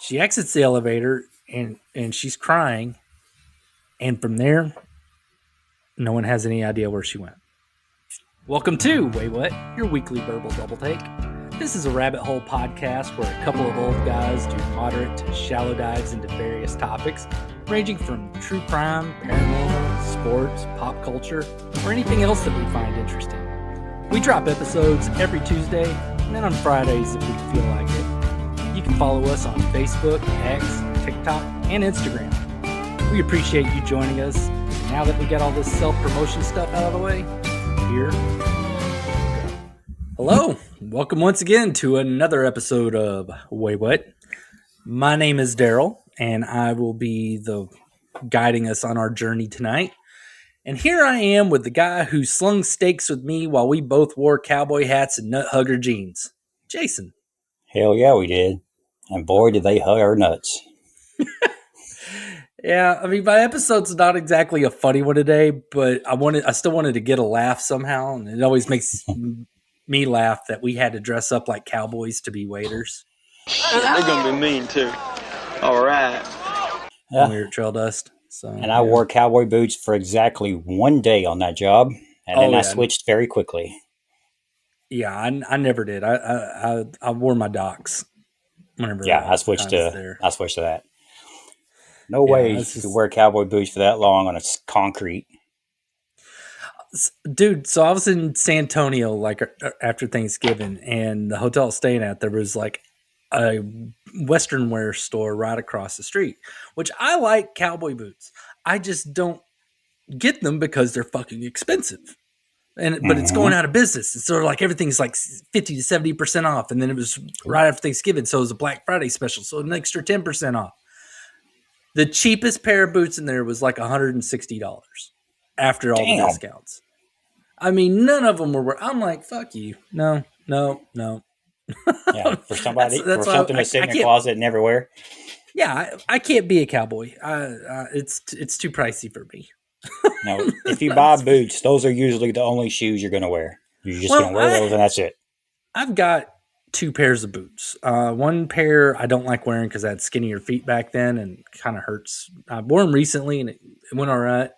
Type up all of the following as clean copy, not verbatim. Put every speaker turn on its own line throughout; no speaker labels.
She exits the elevator and she's crying. And from there, no one has any idea where she went. Welcome to Waywut, your weekly verbal double take. This is a rabbit hole podcast where a couple of old guys do moderate to shallow dives into various topics, ranging from true crime, paranormal, sports, pop culture, or anything else that we find interesting. We drop episodes every Tuesday, and then on Fridays if we feel like it. You can follow us on Facebook, X, TikTok, and Instagram. We appreciate you joining us. And now that we got all this self-promotion stuff out of the way, here we go. Hello, welcome once again to another episode of Waywut. My name is Darrell, and I will be guiding us on our journey tonight. And here I am with the guy who slung stakes with me while we both wore cowboy hats and nut hugger jeans, Jason.
Hell yeah, we did. And boy, did they hug our nuts.
Yeah, I mean, my episode's not exactly a funny one today, but I still wanted to get a laugh somehow, and it always makes me laugh that we had to dress up like cowboys to be waiters.
They're gonna be mean too. All right.
When we were at Trail Dust. So,
and I wore cowboy boots for exactly one day on that job, and then I switched very quickly.
Yeah, I never did. I wore my Docs whenever.
Yeah, I switched to that. No way you could wear cowboy boots for that long on a concrete.
Dude, so I was in San Antonio like after Thanksgiving, and the hotel I was staying at, there was like a Western wear store right across the street, which I like cowboy boots. I just don't get them because they're fucking expensive. But it's going out of business. It's sort of like everything's like 50 to 70% off. And then it was right after Thanksgiving. So it was a Black Friday special. So an extra 10% off. The cheapest pair of boots in there was like $160 after all the discounts. I mean, none of them were. I'm like, fuck you. No.
Yeah, for something to sit in your closet and never wear.
Yeah, I can't be a cowboy. It's too pricey for me.
No, if you buy boots, those are usually the only shoes you're going to wear. You're just going to wear those, and that's it.
I've got two pairs of boots. One pair I don't like wearing because I had skinnier feet back then, and it kind of hurts. I wore them recently, and it went all right.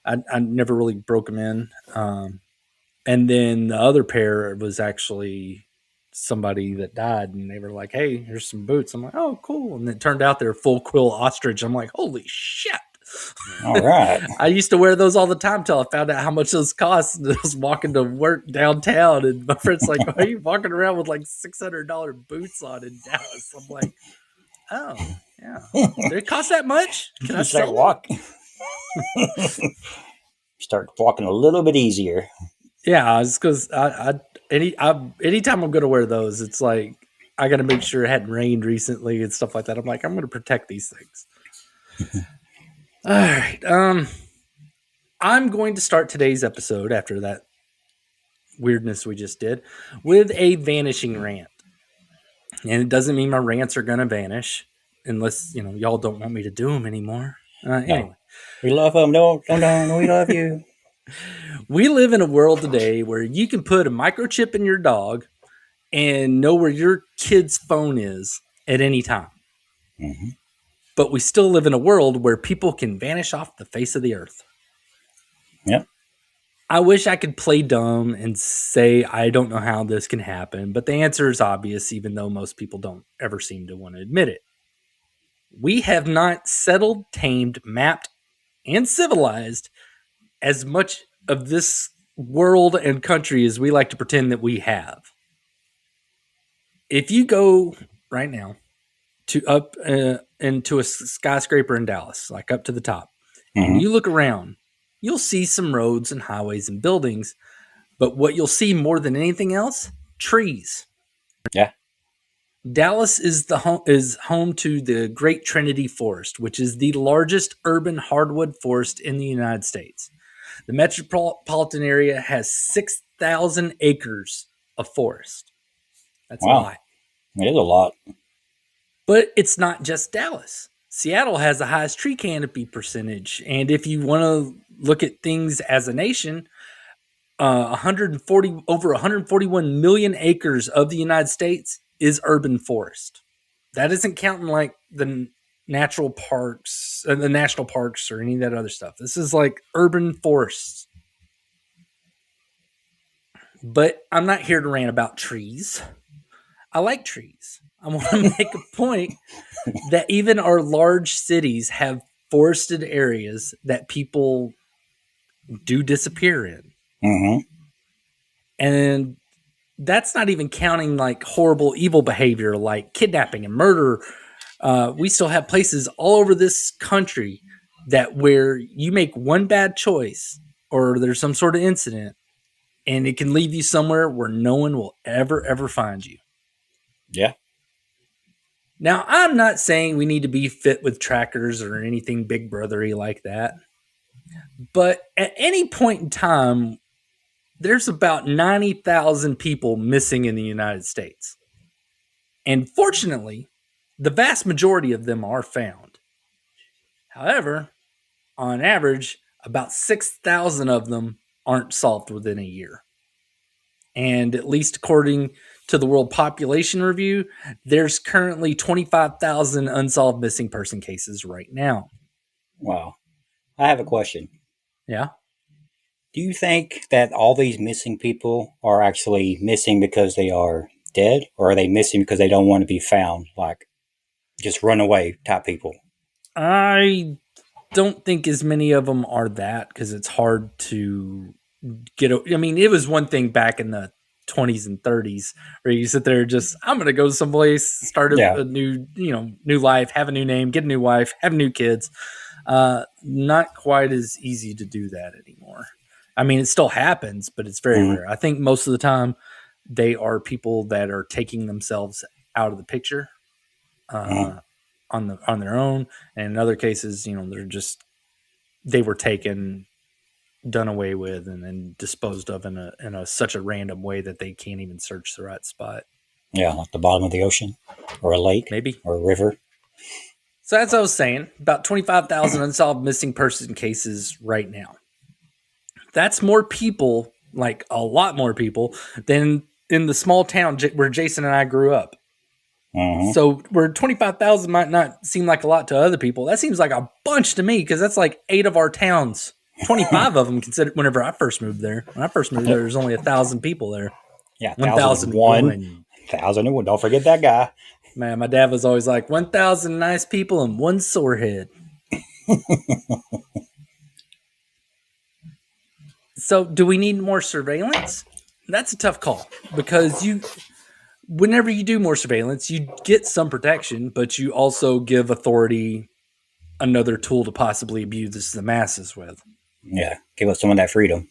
I never really broke them in. And then the other pair was actually somebody that died, and they were like, "Hey, here's some boots." I'm like, "Oh, cool!" And it turned out they're full quill ostrich. I'm like, "Holy shit!"
All right.
I used to wear those all the time till I found out how much those cost. And I was walking to work downtown, and my friend's like, "Why are you walking around with like $600 boots on in Dallas?" I'm like, "Oh, yeah, did it cost that much? Can I start
walking? Start walking a little bit easier."
Yeah, it's because anytime I'm going to wear those, it's like I got to make sure it hadn't rained recently and stuff like that. I'm like, I'm going to protect these things. All right. I'm going to start today's episode after that weirdness we just did with a vanishing rant. And it doesn't mean my rants are going to vanish unless, y'all don't want me to do them anymore. Anyway.
We love them. No, we love you.
We live in a world today where you can put a microchip in your dog and know where your kid's phone is at any time. Mm-hmm. But we still live in a world where people can vanish off the face of the earth.
Yep.
I wish I could play dumb and say I don't know how this can happen, but the answer is obvious, even though most people don't ever seem to want to admit it. We have not settled, tamed, mapped, and civilized as much of this world and country as we like to pretend that we have. If you go right now to up into a skyscraper in Dallas, like up to the top, and you look around, you'll see some roads and highways and buildings, but what you'll see more than anything else, trees.
Yeah.
Dallas is home to the Great Trinity Forest, which is the largest urban hardwood forest in the United States. The metropolitan area has 6,000 acres of forest. That's a lot.
It is a lot.
But it's not just Dallas. Seattle has the highest tree canopy percentage. And if you want to look at things as a nation, over 141 million acres of the United States is urban forest. That isn't counting like the natural parks, the national parks, or any of that other stuff. This is like urban forests. But I'm not here to rant about trees. I like trees. I want to make a point that even our large cities have forested areas that people do disappear in.
Mm-hmm.
And that's not even counting like horrible, evil behavior like kidnapping and murder. We still have places all over this country that where you make one bad choice or there's some sort of incident and it can leave you somewhere where no one will ever find you.
Yeah.
Now, I'm not saying we need to be fit with trackers or anything big brothery like that. But at any point in time, there's about 90,000 people missing in the United States. And fortunately, the vast majority of them are found. However, on average, about 6,000 of them aren't solved within a year. And at least according to the World Population Review, there's currently 25,000 unsolved missing person cases right now.
Wow. I have a question.
Yeah.
Do you think that all these missing people are actually missing because they are dead, or are they missing because they don't want to be found, like just runaway type people?
I don't think as many of them are that, because it's hard to get. I mean, it was one thing back in the 20s and 30s where you sit there just, I'm going to go someplace, start a new life, have a new name, get a new wife, have new kids. Not quite as easy to do that anymore. I mean, it still happens, but it's very rare. I think most of the time they are people that are taking themselves out of the picture on their own. And in other cases, they were taken, done away with, and then disposed of in a such a random way that they can't even search the right spot.
Yeah, like the bottom of the ocean or a lake,
maybe,
or a river.
So as I was saying, about 25,000 unsolved missing person cases right now. That's more people, like a lot more people, than in the small town where Jason and I grew up. Mm-hmm. So where 25,000 might not seem like a lot to other people, that seems like a bunch to me, because that's like 8 of our towns. 25 of them considered whenever I first moved there. When I first moved there, there's only 1,000 people there.
Yeah, 1,001. 1,001. Don't forget that guy.
Man, my dad was always like, 1,000 nice people and one sore head. So do we need more surveillance? That's a tough call, because whenever you do more surveillance, you get some protection, but you also give authority another tool to possibly abuse the masses with.
Yeah, give us some of that freedom.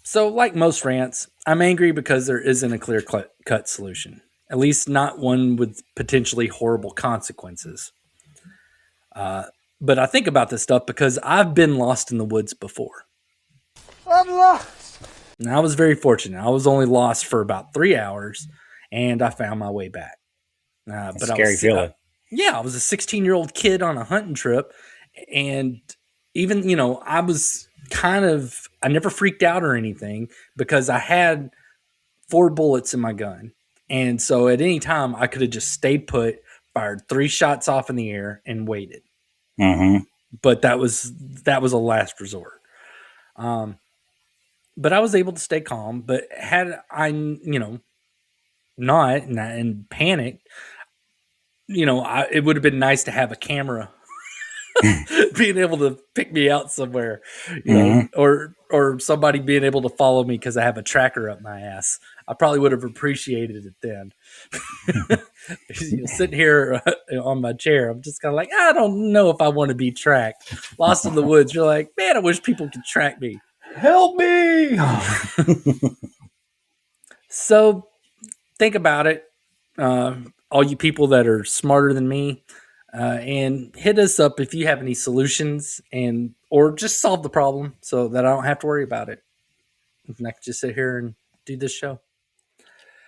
So like most rants, I'm angry because there isn't a clear-cut solution. At least not one with potentially horrible consequences. But I think about this stuff because I've been lost in the woods before. I'm lost. And I was very fortunate. I was only lost for about 3 hours, and I found my way back.
But scary feeling.
I was a 16-year-old kid on a hunting trip, and even, I never freaked out or anything because I had 4 bullets in my gun. And so at any time, I could have just stayed put, fired 3 shots off in the air, and waited.
Mm-hmm.
But that was a last resort. But I was able to stay calm. But had I, not and panicked, it would have been nice to have a camera being able to pick me out somewhere, or somebody being able to follow me because I have a tracker up my ass. I probably would have appreciated it then. Sitting here on my chair, I'm just kind of like, I don't know if I want to be tracked. Lost in the woods, you're like, man, I wish people could track me. Help me! So think about it, all you people that are smarter than me, and hit us up if you have any solutions, or just solve the problem so that I don't have to worry about it. And I can just sit here and do this show.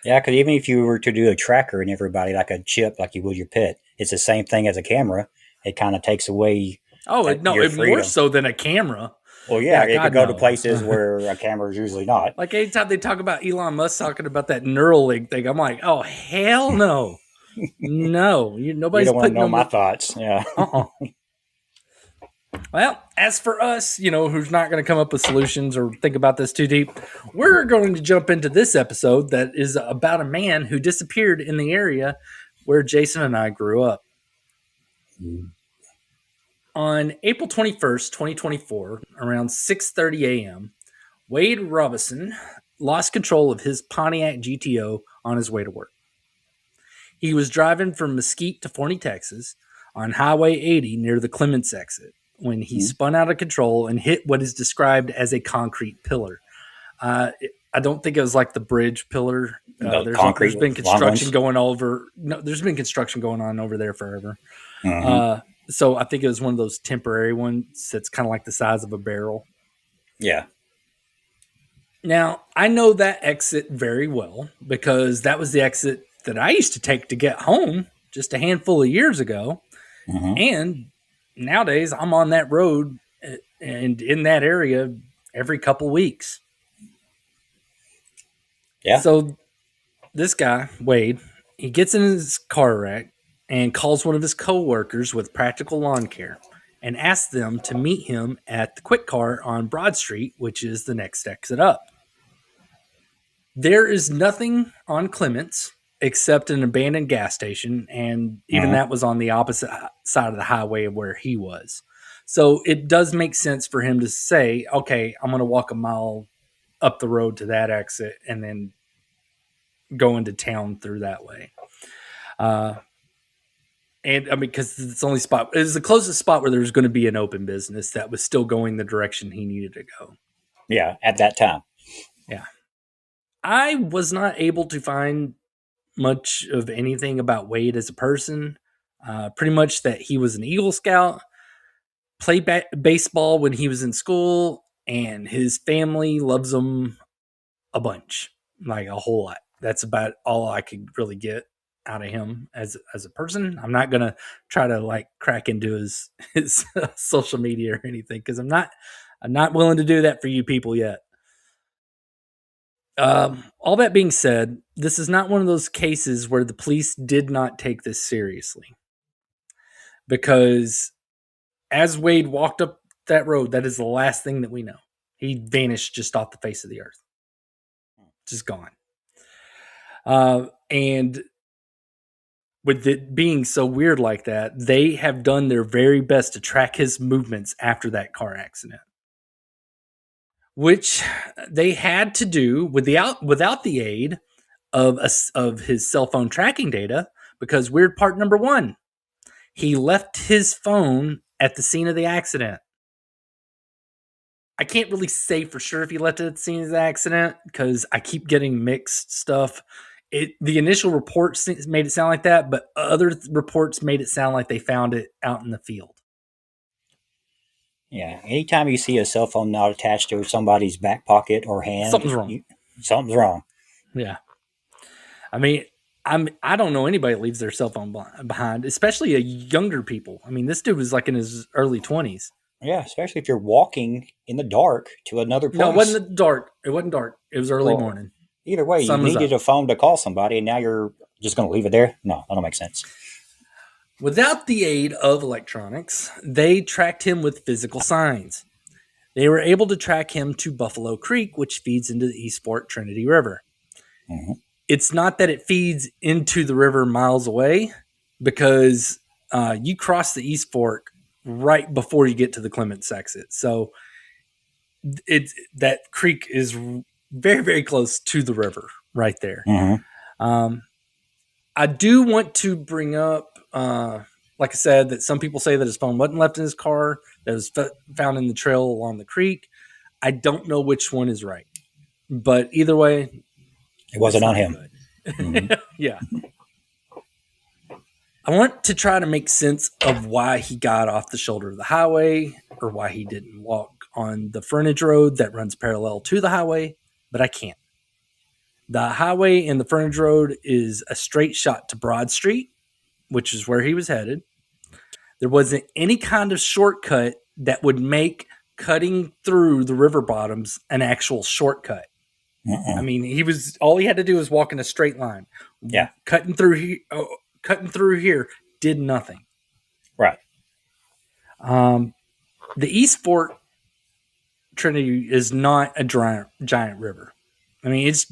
Yeah, because even if you were to do a tracker and everybody, like a chip, like you would your pet, it's the same thing as a camera. It kind of takes away.
More so than a camera.
Well, yeah, it could go to places where a camera is usually not.
Like anytime they talk about Elon Musk talking about that Neuralink thing, I'm like, oh, hell no. No,
You
nobody's
don't want to
putting
know
on
my
the,
thoughts. Yeah.
Well, as for us, who's not going to come up with solutions or think about this too deep, we're going to jump into this episode that is about a man who disappeared in the area where Jason and I grew up. On April 21st, 2024, around 6:30 a.m., Waid Robison lost control of his Pontiac GTO on his way to work. He was driving from Mesquite to Forney, Texas, on Highway 80 near the Clements exit when he spun out of control and hit what is described as a concrete pillar. I don't think it was like the bridge pillar. There's been construction going over. No, there's been construction going on over there forever. So I think it was one of those temporary ones that's kind of like the size of a barrel.
Yeah.
Now, I know that exit very well because that was the exit that I used to take to get home just a handful of years ago. And nowadays I'm on that road and in that area every couple weeks.
Yeah.
So this guy, Waid, he gets in his car wreck and calls one of his coworkers with Practical Lawn Care and asks them to meet him at the Quick Car on Broad Street, which is the next exit up. There is nothing on Clements except an abandoned gas station, and even that was on the opposite side of the highway of where he was. So it does make sense for him to say, okay, I'm going to walk a mile up the road to that exit and then go into town through that way. And I mean, because it's the only spot, it was the closest spot where there was going to be an open business that was still going the direction he needed to go.
Yeah, at that time.
Yeah. I was not able to find much of anything about Waid as a person. Pretty much that he was an Eagle Scout, played baseball when he was in school, and his family loves him a bunch, like a whole lot. That's about all I could really get out of him as a person. I'm not gonna try to like crack into his social media or anything because I'm not willing to do that for you people yet. All that being said, this is not one of those cases where the police did not take this seriously. Because as Waid walked up that road, that is the last thing that we know. He vanished just off the face of the earth. Just gone. And with it being so weird like that, they have done their very best to track his movements after that car accident. Which they had to do without the aid of his cell phone tracking data, because weird part number one, he left his phone at the scene of the accident. I can't really say for sure if he left it at the scene of the accident because I keep getting mixed stuff. The initial reports made it sound like that, but other reports made it sound like they found it out in the field.
Yeah, anytime you see a cell phone not attached to somebody's back pocket or hand,
something's wrong.
Something's wrong.
Yeah. I mean, I don't know anybody that leaves their cell phone behind, especially younger people. I mean, this dude was like in his early 20s.
Yeah, especially if you're walking in the dark to another place.
No, it wasn't dark. It wasn't dark. It was early morning.
Either way, you needed a phone to call somebody, and now you're just going to leave it there? No, that don't make sense.
Without the aid of electronics, they tracked him with physical signs. They were able to track him to Buffalo Creek, which feeds into the East Fork Trinity River. It's not that it feeds into the river miles away, because you cross the East Fork right before you get to the Clements exit. So that creek is very, very close to the river right there. I do want to bring up, like I said, that some people say that his phone wasn't left in his car, that it was found in the trail along the creek. I don't know which one is right, but either way,
it wasn't on him.
Yeah. I want to try to make sense of why he got off the shoulder of the highway, or why he didn't walk on the frontage road that runs parallel to the highway, but I can't. The highway and the frontage road is a straight shot to Broad Street, which is where he was headed. There wasn't any kind of shortcut that would make cutting through the river bottoms an actual shortcut. I mean, all he had to do was walk in a straight line.
Yeah.
Cutting through cutting through here, did nothing.
Right.
The East Fork Trinity is not a giant river. I mean, it's,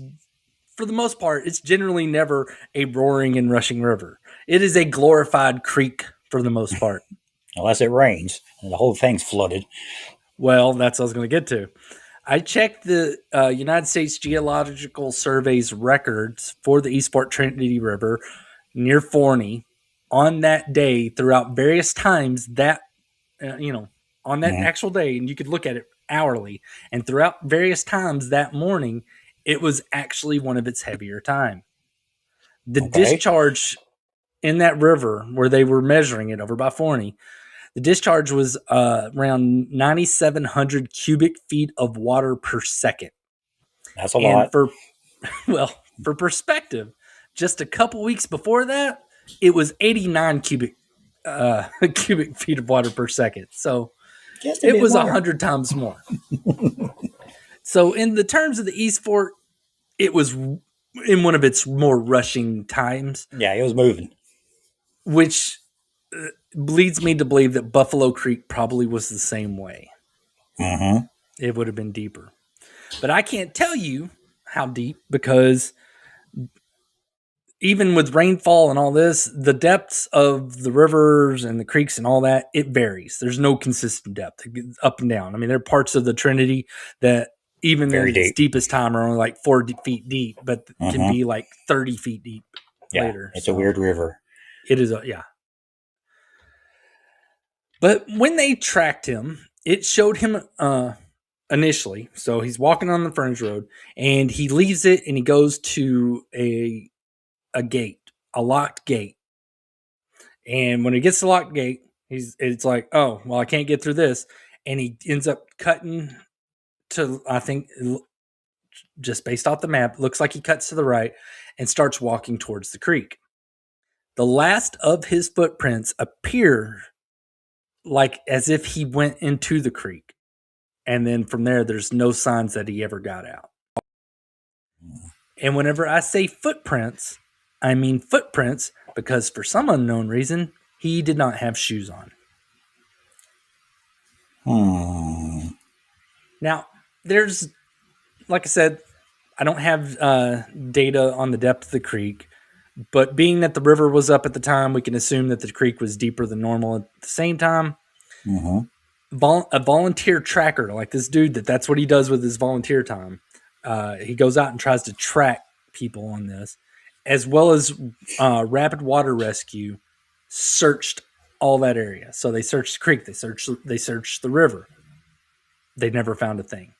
for the most part, it's generally never a roaring and rushing river. It is a glorified creek for the most part.
Unless it rains and the whole thing's flooded.
Well, that's what I was going to get to. I checked the United States Geological Survey's records for the East Fork Trinity River near Forney on that day throughout various times that, on that actual day, and you could look at it hourly, and throughout various times that morning, it was actually one of its heavier time. The discharge in that river where they were measuring it over by Forney, the discharge was around 9,700 cubic feet of water per second.
That's a lot.
For perspective, just a couple weeks before that, it was 89 cubic feet of water per second. So it was 100 times more. So in the terms of the East Fork, it was in one of its more rushing times.
Yeah, it was moving.
Which leads me to believe that Buffalo Creek probably was the same way.
Mm-hmm.
It would have been deeper. But I can't tell you how deep, because even with rainfall and all this, the depths of the rivers and the creeks and all that, it varies. There's no consistent depth. It goes up and down. I mean, there are parts of the Trinity that even in its deepest time are only like 4 feet deep, but can be like 30 feet deep later.
It's a weird river.
It is, But when they tracked him, it showed him initially. So he's walking on the frontage road, and he leaves it, and he goes to a gate, a locked gate. And when he gets to the locked gate, it's like, oh, well, I can't get through this. And he ends up cutting to, I think, just based off the map, looks like he cuts to the right and starts walking towards the creek. The last of his footprints appear like as if he went into the creek. And then from there, there's no signs that he ever got out. And whenever I say footprints, I mean footprints because for some unknown reason, he did not have shoes on. Now, there's, like I said, I don't have data on the depth of the creek. But being that the river was up at the time, we can assume that the creek was deeper than normal at the same time. A volunteer tracker, like this dude, that's what he does with his volunteer time. He goes out and tries to track people on this, as well as Rapid Water Rescue searched all that area. So they searched the creek, they searched the river. They never found a thing.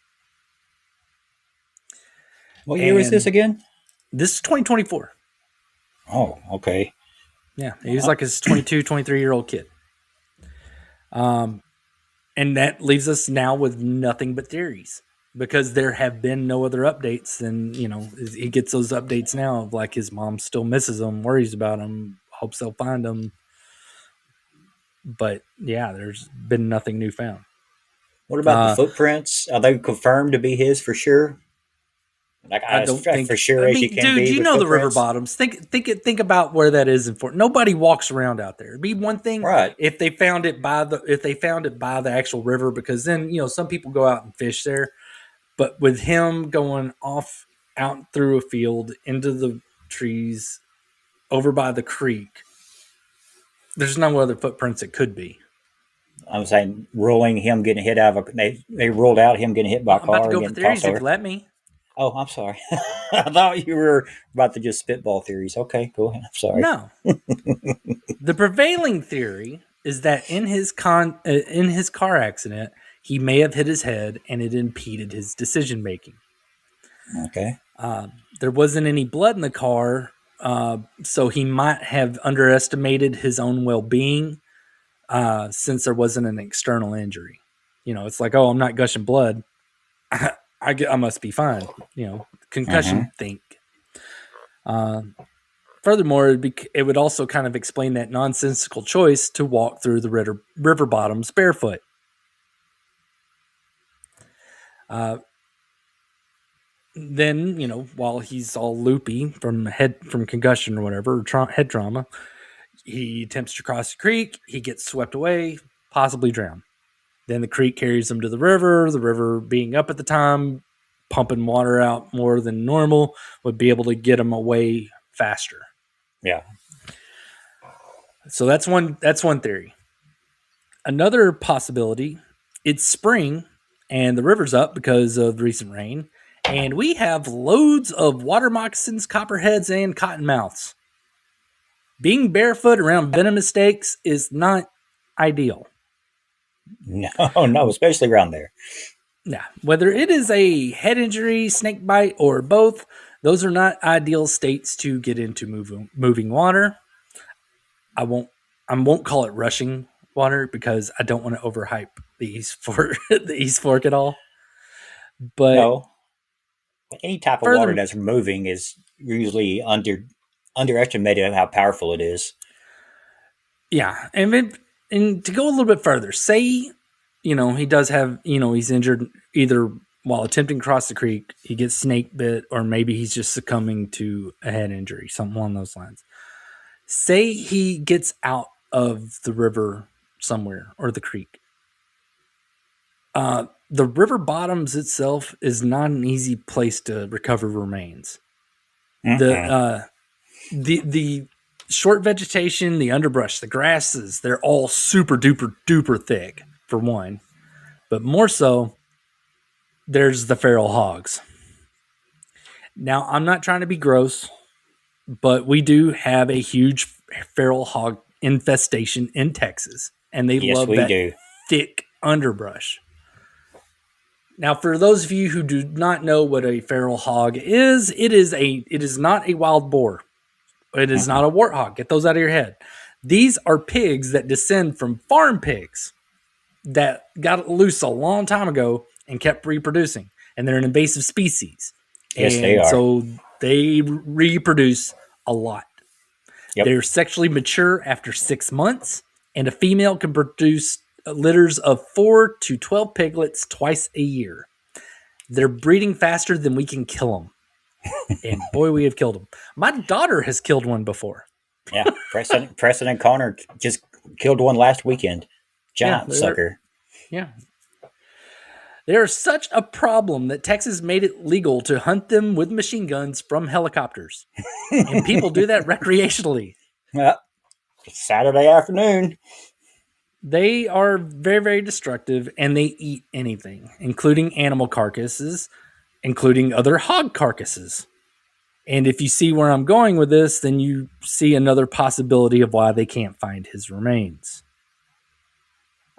What year was this again?
This is 2024.
Oh, okay.
Yeah, he was like his 22, 23-year-old kid. And that leaves us now with nothing but theories, because there have been no other updates. And, he gets those updates now of like his mom still misses him, worries about him, hopes they'll find him. But yeah, there's been nothing new found.
What about the footprints? Are they confirmed to be his for sure? Like
I don't think
for sure as you can
dude,
be.
You know the river bottoms. Think about where that is in Fort. Nobody walks around out there. It'd be one thing if they found it by the actual river, because then some people go out and fish there. But with him going off out through a field into the trees over by the creek, there's no other footprints it could be.
I'm saying ruling him getting hit out of they ruled out him getting hit by a car.
I'm about to go for theories if you let me.
Oh, I'm sorry. I thought you were about to just spitball theories. Okay, go ahead. I'm sorry.
No. The prevailing theory is that in his car accident, he may have hit his head and it impeded his decision making.
Okay.
There wasn't any blood in the car, so he might have underestimated his own well-being since there wasn't an external injury. It's like, oh, I'm not gushing blood. I must be fine. Concussion think. Furthermore, it would also kind of explain that nonsensical choice to walk through the river bottoms barefoot. Then, while he's all loopy from concussion or whatever, or head trauma, He attempts to cross the creek. He gets swept away, possibly drowned. Then the creek carries him to the river being up at the time, pumping water out more than normal, would be able to get him away faster.
Yeah.
So that's one theory. Another possibility, it's spring and the river's up because of recent rain, and we have loads of water moccasins, copperheads, and cottonmouths. Being barefoot around venomous snakes is not ideal.
No, especially around there.
Yeah, whether it is a head injury, snake bite, or both, those are not ideal states to get into moving water. I won't call it rushing water because I don't want to overhype the East Fork at all. But
no, any type of water that's moving is usually underestimated how powerful it is.
Yeah, and to go a little bit further, say, he does have, he's injured either while attempting to cross the creek, he gets snake bit, or maybe he's just succumbing to a head injury, something along those lines. Say he gets out of the river somewhere or the creek. The river bottoms itself is not an easy place to recover remains. The short vegetation, the underbrush, the grasses, they're all super duper duper thick for one. But more so, there's the feral hogs. Now, I'm not trying to be gross, but we do have a huge feral hog infestation in Texas, and they love that thick underbrush. Now, for those of you who do not know what a feral hog is, it is not a wild boar. It is not a warthog. Get those out of your head. These are pigs that descend from farm pigs that got loose a long time ago and kept reproducing. And they're an invasive species.
Yes, they are.
So they reproduce a lot.
Yep.
They're sexually mature after 6 months, and a female can produce litters of 4 to 12 piglets twice a year. They're breeding faster than we can kill them. And boy, we have killed them. My daughter has killed one before.
Yeah, Preston and Connor just killed one last weekend. Giant sucker.
Yeah. They are such a problem that Texas made it legal to hunt them with machine guns from helicopters. And people do that recreationally.
Yeah. It's Saturday afternoon.
They are very, very destructive, and they eat anything, including animal carcasses, including other hog carcasses. And if you see where I'm going with this, then you see another possibility of why they can't find his remains.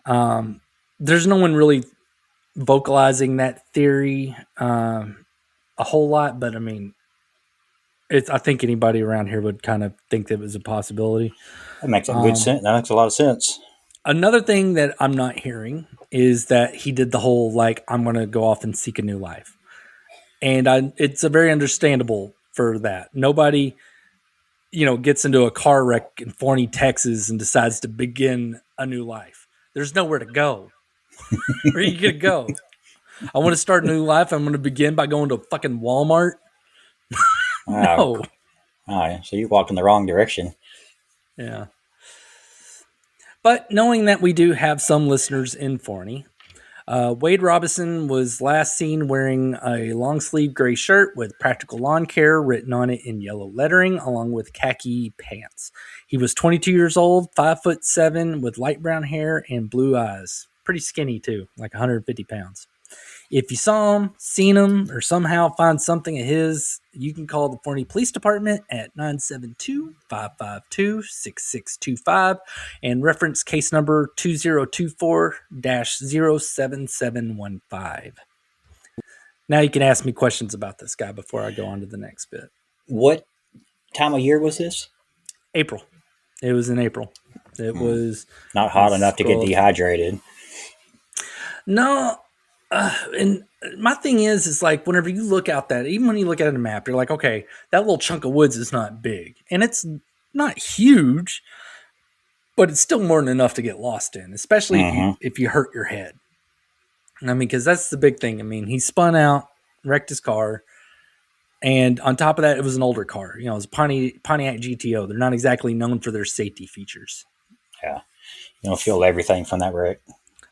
There's no one really vocalizing that theory a whole lot, but I mean, I think anybody around here would kind of think that it was a possibility.
That makes good sense. That makes a lot of sense.
Another thing that I'm not hearing is that he did the whole, I'm going to go off and seek a new life. And it's a very understandable for that. Nobody, gets into a car wreck in Forney, Texas and decides to begin a new life. There's nowhere to go. Where are you going to go? I want to start a new life. I'm going to begin by going to fucking Walmart. No.
Oh, so you walked in the wrong direction.
Yeah. But knowing that we do have some listeners in Forney, Waid Robison was last seen wearing a long-sleeve gray shirt with Practical Lawn Care written on it in yellow lettering, along with khaki pants. He was 22 years old, 5'7", with light brown hair and blue eyes. Pretty skinny, too, like 150 pounds. If you saw him, seen him, or somehow find something of his, you can call the Forney Police Department at 972-552-6625 and reference case number 2024-07715. Now you can ask me questions about this guy before I go on to the next bit.
What time of year was this?
April. It was in April. It was
not hot enough to get dehydrated.
No. And my thing is whenever you look out even when you look at a map, you're like, okay, that little chunk of woods is not big. And it's not huge, but it's still more than enough to get lost in, especially if you hurt your head. I mean, because that's the big thing. I mean, he spun out, wrecked his car. And on top of that, it was an older car. You know, it was a Pontiac GTO. They're not exactly known for their safety features.
Yeah. You don't feel everything from that wreck.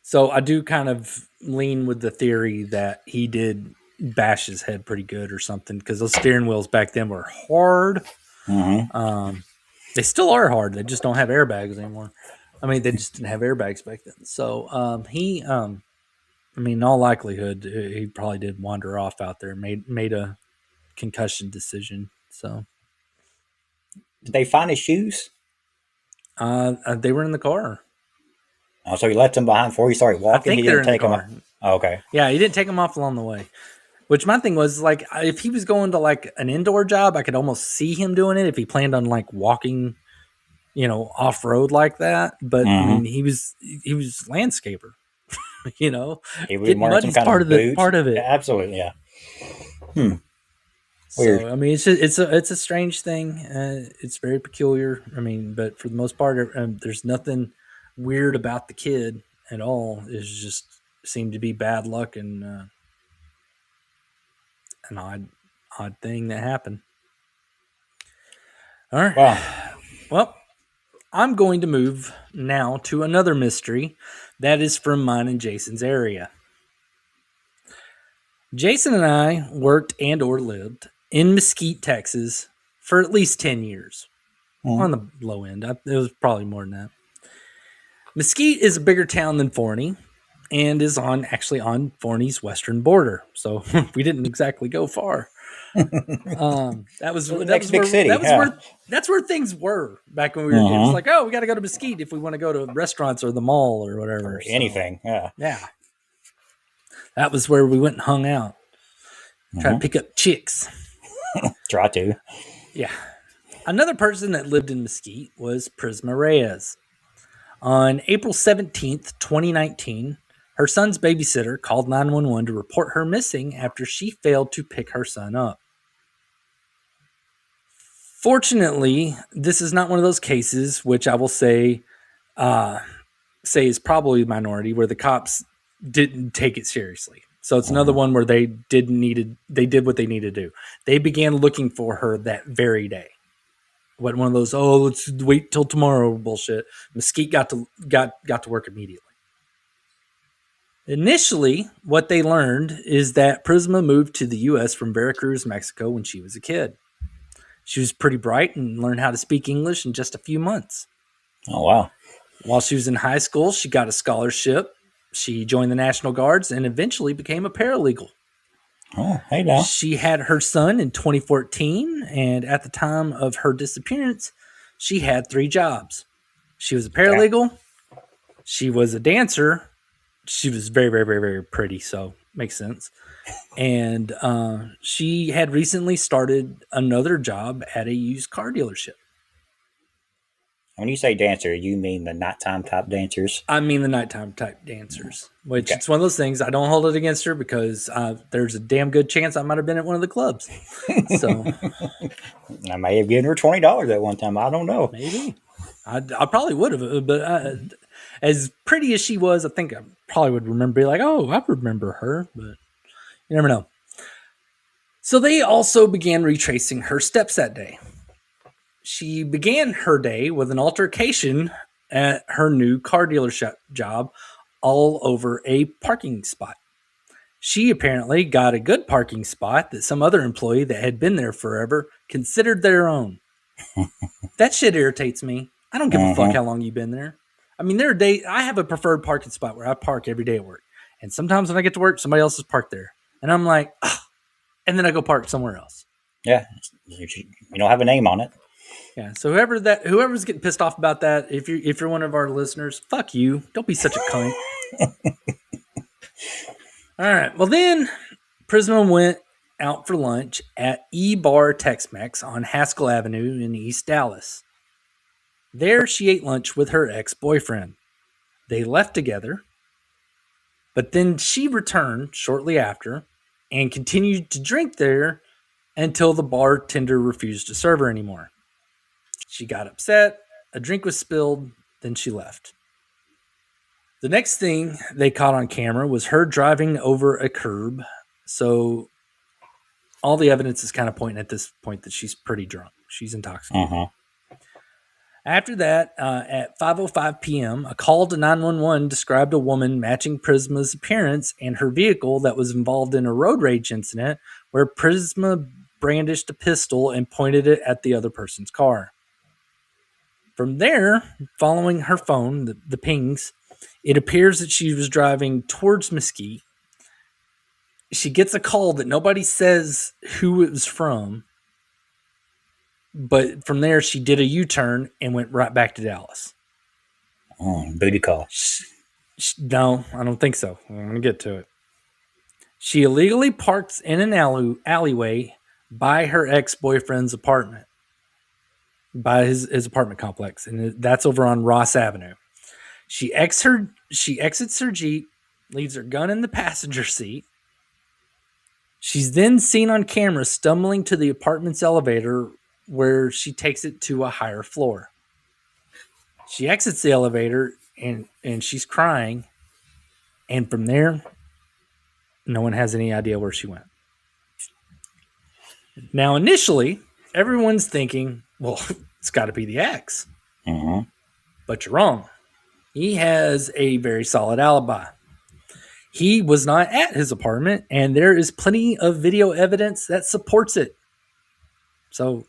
So I do kind of lean with the theory that he did bash his head pretty good or something, because those steering wheels back then were hard.
Mm-hmm.
They still are hard. They just don't have airbags anymore. I mean, they just didn't have airbags back then. So I mean, in all likelihood, he probably did wander off out there, made a concussion decision. So
Did they find his shoes?
they were in the car.
Oh, so he left them behind before he started walking?
I think
he
they're
didn't
in
take
the
them
car.
off. Oh, okay.
Yeah, he didn't take them off along the way. Which my thing was, like, if he was going to like an indoor job, I could almost see him doing it if he planned on like walking, you know, off road like that. But I mean, he was landscaper, you know,
He was
getting
wearing
muddy's
some kind of boots.
part of it.
Yeah, absolutely, yeah.
So
Weird.
I mean, it's a strange thing. It's very peculiar. I mean, but for the most part, there's nothing weird about the kid at all. It just seemed to be bad luck and an odd thing that happened. All right.
Wow.
Well, I'm going to move now to another mystery that is from mine and Jason's area. Jason and I worked and or lived in Mesquite, Texas for at least 10 years. On the low end. It was probably more than that. Mesquite is a bigger town than Forney and is actually on Forney's western border. So we didn't exactly go far. That's where things were back when we were kids. It's like, oh, we got to go to Mesquite if we want to go to restaurants or the mall or whatever.
Or anything, yeah.
Yeah. That was where we went and hung out. Try to pick up chicks.
Try to.
Yeah. Another person that lived in Mesquite was Prisma Reyes. On April 17th, 2019, her son's babysitter called 911 to report her missing after she failed to pick her son up. Fortunately, this is not one of those cases, which I will say is probably a minority, where the cops didn't take it seriously. So it's another one where they did what they needed to do. They began looking for her that very day. What one of those, let's wait till tomorrow bullshit. Mesquite got to work immediately. Initially, what they learned is that Prisma moved to the U.S. from Veracruz, Mexico when she was a kid. She was pretty bright and learned how to speak English in just a few months.
Oh, wow.
While she was in high school, she got a scholarship. She joined the National Guards and eventually became a paralegal.
Oh, hey now.
She had her son in 2014, and at the time of her disappearance, she had 3 jobs. She was a paralegal. She was a dancer. She was very, very, very, very pretty, so makes sense. And she had recently started another job at a used car dealership.
When you say dancer, you mean the nighttime type dancers?
I mean the nighttime type dancers, which it's one of those things. I don't hold it against her because there's a damn good chance I might have been at one of the clubs. So
I may have given her $20 at one time. I don't know.
Maybe. I probably would have, but as pretty as she was, I think I probably would remember, be like, oh, I remember her, but you never know. So they also began retracing her steps that day. She began her day with an altercation at her new car dealership job all over a parking spot. She apparently got a good parking spot that some other employee that had been there forever considered their own. That shit irritates me. I don't give a fuck how long you've been there. I mean, there are days I have a preferred parking spot where I park every day at work. And sometimes when I get to work, somebody else is parked there. And I'm like, ugh. And then I go park somewhere else.
Yeah. You don't have a name on it.
Yeah. So whoever's getting pissed off about that, if you're one of our listeners, fuck you. Don't be such a cunt. All right. Well, then Prisma went out for lunch at E-Bar Tex-Mex on Haskell Avenue in East Dallas. There, she ate lunch with her ex-boyfriend. They left together, but then she returned shortly after and continued to drink there until the bartender refused to serve her anymore. She got upset, a drink was spilled, then she left. The next thing they caught on camera was her driving over a curb. So all the evidence is kind of pointing at this point that she's pretty drunk. She's intoxicated.
Uh-huh.
After that, at 5:05 p.m., a call to 911 described a woman matching Prisma's appearance and her vehicle that was involved in a road rage incident where Prisma brandished a pistol and pointed it at the other person's car. From there, following her phone, the pings, it appears that she was driving towards Mesquite. She gets a call that nobody says who it was from. But from there, she did a U-turn and went right back to Dallas.
Oh, booty call.
No, I don't think so. I'm going to get to it. She illegally parks in an alleyway by her ex-boyfriend's apartment, by his apartment complex, and that's over on Ross Avenue. She exits her Jeep, leaves her gun in the passenger seat. She's then seen on camera stumbling to the apartment's elevator, where she takes it to a higher floor. She exits the elevator and she's crying. And from there, no one has any idea where she went. Now, initially, everyone's thinking, well, it's got to be the ex.
Uh-huh.
But you're wrong. He has a very solid alibi. He was not at his apartment, and there is plenty of video evidence that supports it. So,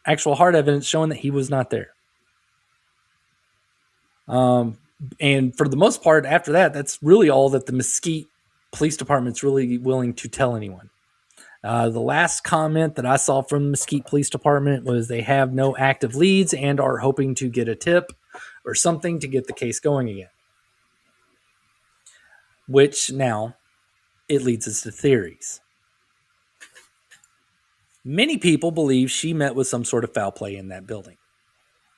actual hard evidence showing that he was not there. And for the most part, after that, that's really all that the Mesquite Police Department's really willing to tell anyone. The last comment that I saw from the Mesquite Police Department was they have no active leads and are hoping to get a tip or something to get the case going again. Which now, it leads us to theories. Many people believe she met with some sort of foul play in that building.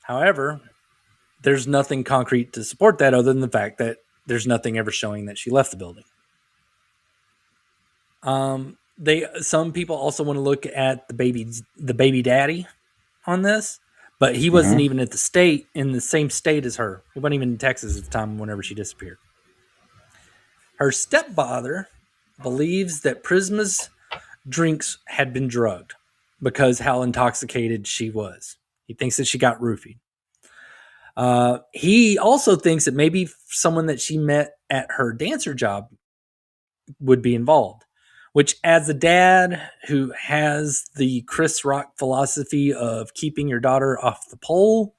However, there's nothing concrete to support that other than the fact that there's nothing ever showing that she left the building. Some people also want to look at the baby daddy on this, but he wasn't even in the same state as her. He wasn't even in Texas at the time whenever she disappeared. Her stepfather believes that Prisma's drinks had been drugged because how intoxicated she was. He thinks that she got roofied. He also thinks that maybe someone that she met at her dancer job would be involved, which, as a dad who has the Chris Rock philosophy of keeping your daughter off the pole,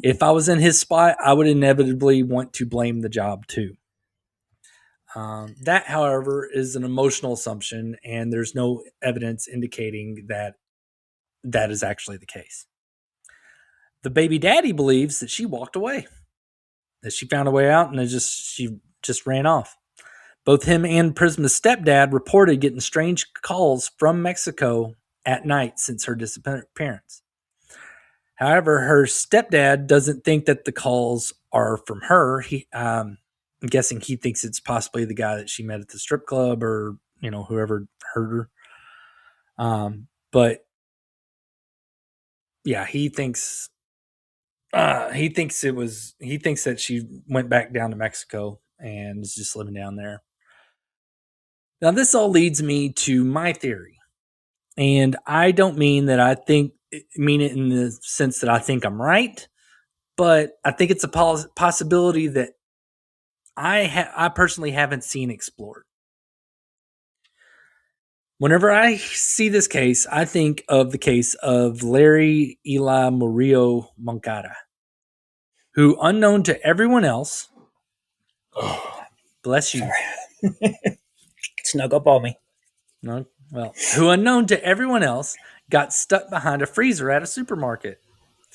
if I was in his spot, I would inevitably want to blame the job too. That, however, is an emotional assumption, and there's no evidence indicating that that is actually the case. The baby daddy believes that she walked away, that she found a way out, and she just ran off. Both him and Prisma's stepdad reported getting strange calls from Mexico at night since her disappearance. However, her stepdad doesn't think that the calls are from her. I'm guessing he thinks it's possibly the guy that she met at the strip club or, whoever heard her. But yeah, he thinks that she went back down to Mexico and is just living down there. Now, this all leads me to my theory. And I don't mean that mean it in the sense that I think I'm right, but I think it's a possibility that I personally haven't seen explored. Whenever I see this case, I think of the case of Larry Eli Murillo Moncada, who, unknown to everyone else, bless you,
Snug up on me.
No, well, who, unknown to everyone else, got stuck behind a freezer at a supermarket.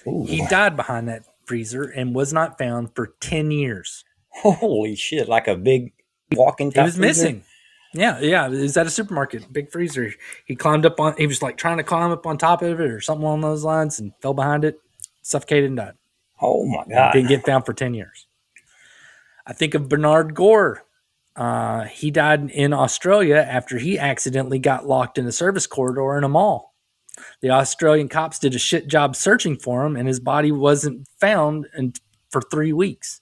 Ooh. He died behind that freezer and was not found for 10 years.
Holy shit, like a big walking top.
He was freezer? Missing. Yeah. It was at a supermarket, big freezer. He was like trying to climb up on top of it or something along those lines and fell behind it, suffocated and died.
Oh my God.
Didn't get found for 10 years. I think of Bernard Gore. He died in Australia after he accidentally got locked in a service corridor in a mall. The Australian cops did a shit job searching for him, and his body wasn't found for 3 weeks.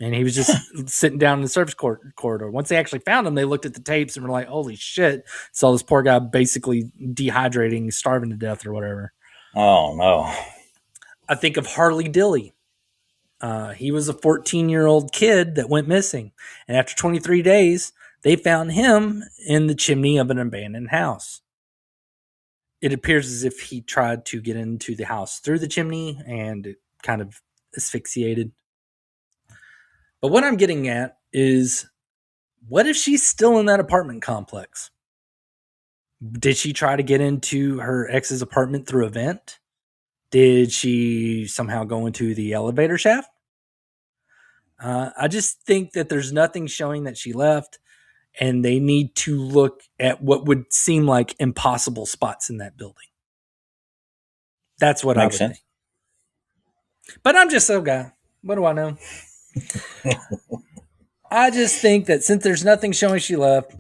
And he was just sitting down in the service corridor. Once they actually found him, they looked at the tapes and were like, holy shit. Saw this poor guy basically dehydrating, starving to death or whatever.
Oh, no.
I think of Harley Dilly. He was a 14-year-old kid that went missing. And after 23 days, they found him in the chimney of an abandoned house. It appears as if he tried to get into the house through the chimney and it kind of asphyxiated. But what I'm getting at is, what if she's still in that apartment complex? Did she try to get into her ex's apartment through a vent? Did she somehow go into the elevator shaft? I just think that there's nothing showing that she left, and they need to look at what would seem like impossible spots in that building. That's what
Makes
I would
sense.
think. But I'm just so guy. What do I know? I just think that since there's nothing showing she left,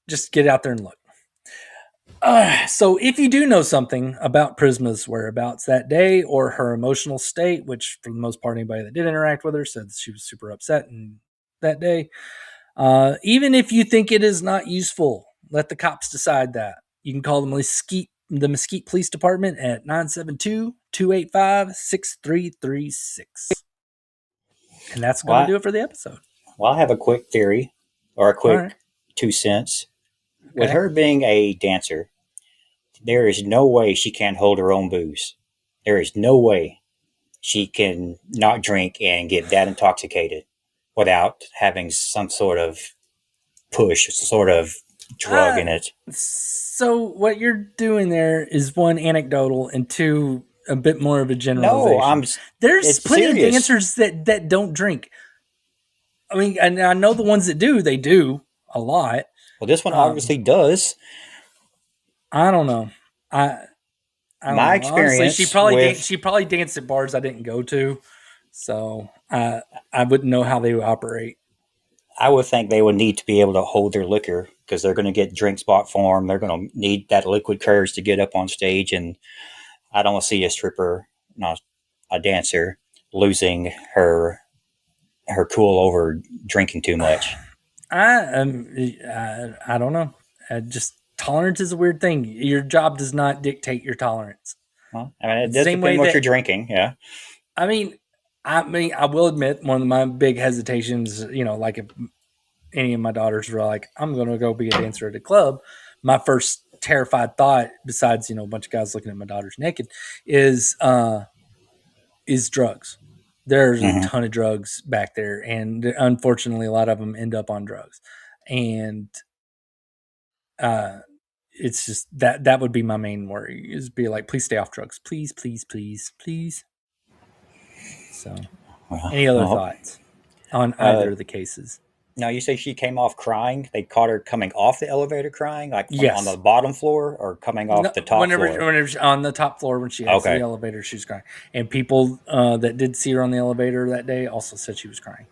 just get out there and look. So if you do know something about Prisma's whereabouts that day or her emotional state, which for the most part, anybody that did interact with her said she was super upset that day, even if you think it is not useful, let the cops decide that. You can call the Mesquite Police Department at 972-285-6336. And that's going to do it for the episode.
Well, I have a quick theory or a quick 2 cents. Okay. With her being a dancer, there is no way she can't hold her own booze. There is no way she can not drink and get that intoxicated without having some sort of push, sort of drug in it.
So what you're doing there is one, anecdotal, and two, a bit more of a generalization.
No,
there's plenty of dancers that don't drink. I mean, and I know the ones that do, they do a lot.
Well, this one obviously does.
I don't know. I don't
My
know.
experience,
honestly, she probably danced at bars I didn't go to, so I wouldn't know how they would operate.
I would think they would need to be able to hold their liquor because they're going to get drinks bought for them. They're going to need that liquid courage to get up on stage, and I don't see a stripper, not a dancer, losing her cool over drinking too much.
I don't know. Just tolerance is a weird thing. Your job does not dictate your tolerance.
Well, I mean, it does depend what you're drinking. Yeah.
I mean, I will admit one of my big hesitations, like if any of my daughters were like, I'm going to go be a dancer at a club, my first terrified thought, besides, a bunch of guys looking at my daughters naked, is drugs. There's a ton of drugs back there, and unfortunately, a lot of them end up on drugs. And it's just that would be my main worry, is be like, please stay off drugs. Please, please, please, please. So, any other thoughts on either of the cases?
Now, you say she came off crying. They caught her coming off the elevator crying, like on the bottom floor, or coming off the top floor?
Whenever on the top floor, when she had the elevator, she was crying. And people that did see her on the elevator that day also said she was crying.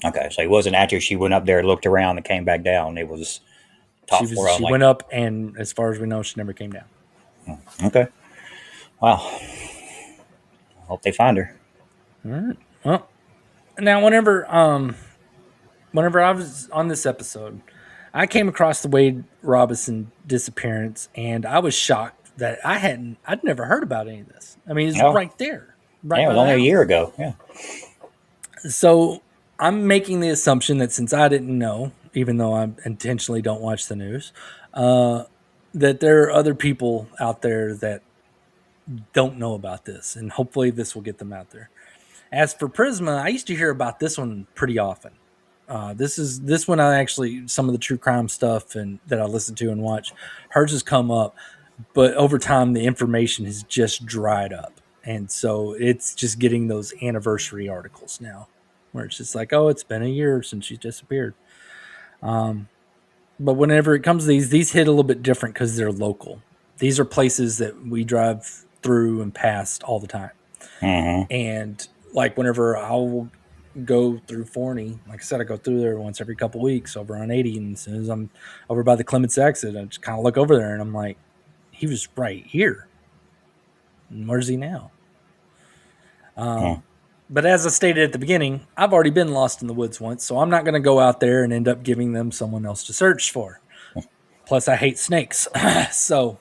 Okay, so it wasn't after she went up there, looked around, and came back down. It was top floor.
She went up, and as far as we know, she never came down.
Okay. Wow. Hope they find her.
All right. Well, now whenever I was on this episode, I came across the Waid Robison disappearance, and I was shocked that I'd never heard about any of this. I mean, it's right there.
Right, it was only a year ago. Yeah.
So I'm making the assumption that since I didn't know, even though I intentionally don't watch the news, that there are other people out there that don't know about this, and hopefully this will get them out there. As for Prisma, I used to hear about this one pretty often. This one I actually, some of the true crime stuff and that I listen to and watch, hers has come up, but over time the information has just dried up, and so it's just getting those anniversary articles now, where it's just like, oh, it's been a year since she's disappeared. But whenever it comes to these hit a little bit different because they're local. These are places that we drive through and past all the time, and like whenever I'll go through Forney, like I said, I go through there once every couple of weeks over on 80, and as soon as I'm over by the Clements exit, I just kind of look over there and I'm like, he was right here. And where's he now? But as I stated at the beginning, I've already been lost in the woods once, so I'm not going to go out there and end up giving them someone else to search for. Plus, I hate snakes. So,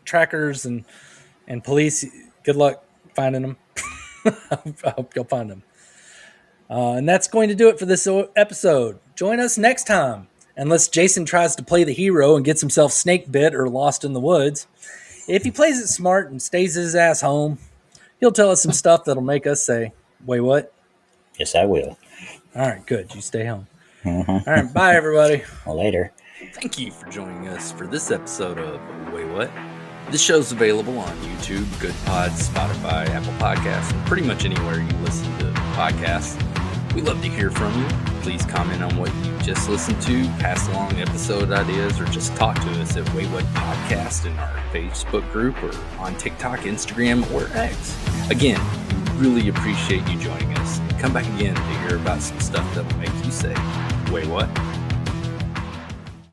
trackers and police, good luck finding them. I hope you'll find them. And that's going to do it for this episode. Join us next time, unless Jason tries to play the hero and gets himself snake bit or lost in the woods. If he plays it smart and stays his ass home, he'll tell us some stuff that'll make us say, wait, what?
Yes, I will.
All right, good. You stay home.
Mm-hmm.
All right, bye, everybody.
Well, later.
Thank you for joining us for this episode of Waywut. This show's available on YouTube, Good Pods, Spotify, Apple Podcasts, and pretty much anywhere you listen to podcasts. We'd love to hear from you. Please comment on what you just listened to, pass along episode ideas, or just talk to us at Waywut Podcast in our Facebook group or on TikTok, Instagram, or X. Again, we really appreciate you joining us. Come back again to hear about some stuff that will make you say, wait, what?